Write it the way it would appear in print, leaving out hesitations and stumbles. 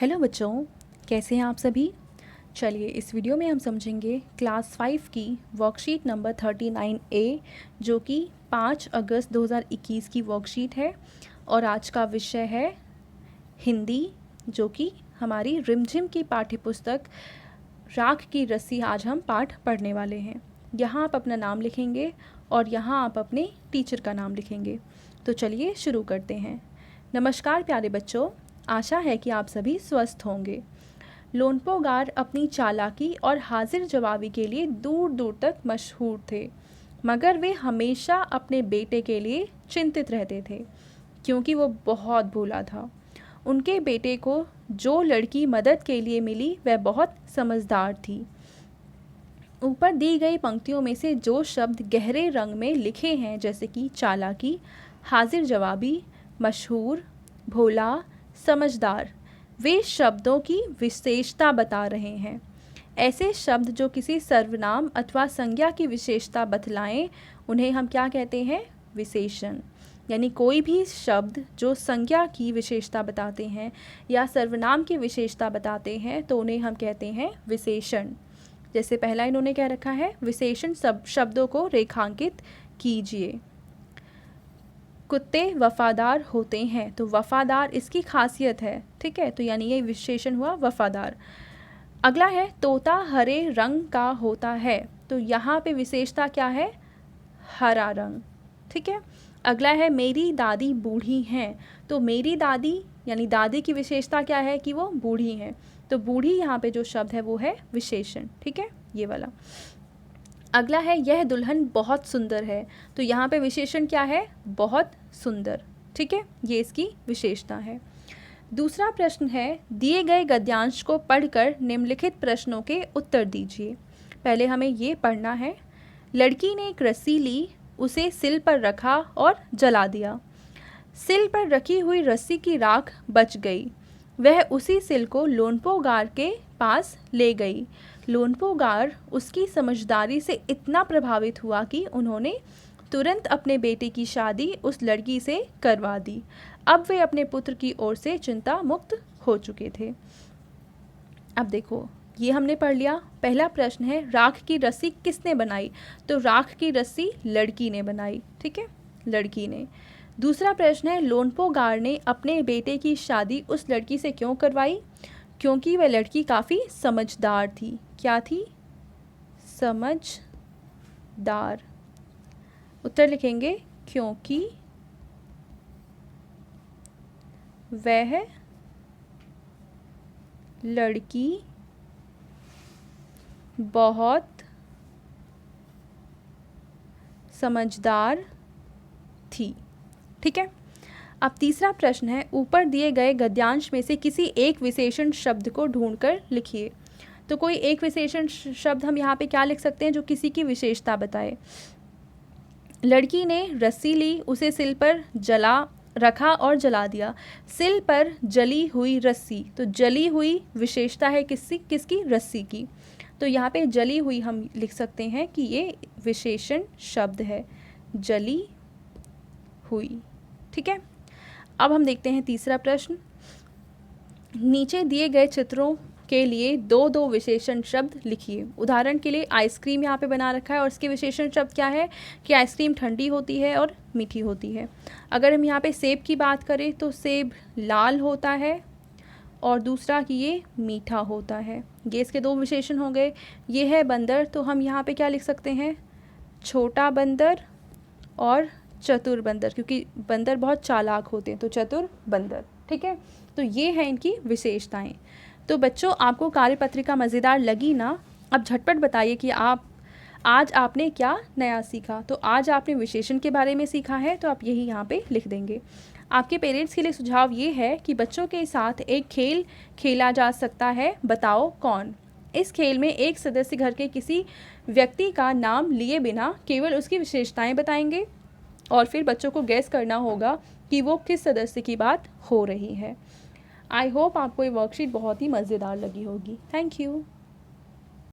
Hello बच्चों, कैसे हैं आप सभी। चलिए इस वीडियो में हम समझेंगे क्लास 5 की वर्कशीट नंबर 39A जो कि 5 अगस्त 2021 की वर्कशीट है और आज का विषय है हिंदी, जो कि हमारी रिमझिम की पाठ्यपुस्तक राख की रस्सी आज हम पाठ पढ़ने वाले हैं। यहाँ आप अपना नाम लिखेंगे और यहाँ आप अपने टीचर का नाम लिखेंगे। तो चलिए शुरू करते हैं। नमस्कार प्यारे बच्चों, आशा है कि आप सभी स्वस्थ होंगे। लोनपो गार अपनी चालाकी और हाजिर जवाबी के लिए दूर दूर तक मशहूर थे, मगर वे हमेशा अपने बेटे के लिए चिंतित रहते थे क्योंकि वो बहुत भोला था। उनके बेटे को जो लड़की मदद के लिए मिली वह बहुत समझदार थी। ऊपर दी गई पंक्तियों में से जो शब्द गहरे रंग में लिखे हैं, जैसे कि चालाकी, हाजिर जवाबी, मशहूर, भोला, समझदार, वे शब्दों की विशेषता बता रहे हैं। ऐसे शब्द जो किसी सर्वनाम अथवा संज्ञा की विशेषता बतलाएं, उन्हें हम क्या कहते हैं? विशेषण। यानी कोई भी शब्द जो संज्ञा की विशेषता बताते हैं या सर्वनाम की विशेषता बताते हैं तो उन्हें हम कहते हैं विशेषण। जैसे पहला इन्होंने क्या रखा है? विशेषण शब्दों को रेखांकित कीजिए। कुत्ते वफादार होते हैं, तो वफादार इसकी खासियत है, ठीक है। तो यानी ये विशेषण हुआ वफादार। अगला है तोता हरे रंग का होता है, तो यहाँ पे विशेषता क्या है? हरा रंग, ठीक है। अगला है मेरी दादी बूढ़ी हैं, तो मेरी दादी यानी दादी की विशेषता क्या है? कि वो बूढ़ी हैं। तो बूढ़ी यहाँ पे जो शब्द है वो है विशेषण, ठीक है, ये वाला। अगला है यह दुल्हन बहुत सुंदर है, तो यहाँ पे विशेषण क्या है? बहुत सुंदर, ठीक है, ये इसकी विशेषता है। दूसरा प्रश्न है दिए गए गद्यांश को पढ़कर निम्नलिखित प्रश्नों के उत्तर दीजिए। पहले हमें ये पढ़ना है। लड़की ने एक रस्सी ली, उसे सिल पर रखा और जला दिया। सिल पर रखी हुई रस्सी की राख बच गई। वह उसी सिल को लोनपो गार के पास ले गई। लोनपो गार उसकी समझदारी से इतना प्रभावित हुआ कि उन्होंने तुरंत अपने बेटे की शादी उस लड़की से करवा दी। अब वे अपने पुत्र की ओर से चिंता मुक्त हो चुके थे। अब देखो, ये हमने पढ़ लिया। पहला प्रश्न है राख की रस्सी किसने बनाई? तो राख की रस्सी लड़की ने बनाई, ठीक है, लड़की ने। दूसरा प्रश्न है लोनपो गार ने अपने बेटे की शादी उस लड़की से क्यों करवाई? क्योंकि वह लड़की काफ़ी समझदार थी। क्या थी? समझदार। उत्तर लिखेंगे क्योंकि वह लड़की बहुत समझदार थी, ठीक है। अब तीसरा प्रश्न है ऊपर दिए गए गद्यांश में से किसी एक विशेषण शब्द को ढूंढकर लिखिए। तो कोई एक विशेषण शब्द हम यहाँ पे क्या लिख सकते हैं जो किसी की विशेषता बताए? लड़की ने रस्सी ली, उसे सिल पर रखा और जला दिया। सिल पर जली हुई रस्सी, तो जली हुई विशेषता है किसकी? रस्सी की। तो यहाँ पे जली हुई हम लिख सकते हैं कि ये विशेषण शब्द है, जली हुई, ठीक है। अब हम देखते हैं तीसरा प्रश्न। नीचे दिए गए चित्रों के लिए दो दो विशेषण शब्द लिखिए। उदाहरण के लिए आइसक्रीम यहाँ पे बना रखा है और इसके विशेषण शब्द क्या है? कि आइसक्रीम ठंडी होती है और मीठी होती है। अगर हम यहाँ पे सेब की बात करें तो सेब लाल होता है और दूसरा कि ये मीठा होता है। ये इसके दो विशेषण हो गए। ये है बंदर, तो हम यहाँ पे क्या लिख सकते हैं? छोटा बंदर और चतुर बंदर, क्योंकि बंदर बहुत चालाक होते हैं, तो चतुर बंदर, ठीक है। तो ये हैं इनकी विशेषताएं। तो बच्चों, आपको कार्यपत्रिका मज़ेदार लगी ना? अब झटपट बताइए कि आज आपने क्या नया सीखा। तो आज आपने विशेषण के बारे में सीखा है, तो आप यही यहाँ पे लिख देंगे। आपके पेरेंट्स के लिए सुझाव ये है कि बच्चों के साथ एक खेल खेला जा सकता है, बताओ कौन। इस खेल में एक सदस्य घर के किसी व्यक्ति का नाम लिए बिना केवल उसकी विशेषताएं बताएंगे और फिर बच्चों को गैस करना होगा कि वो किस सदस्य की बात हो रही है। आई होप आपको ये वर्कशीट बहुत ही मज़ेदार लगी होगी। Thank you.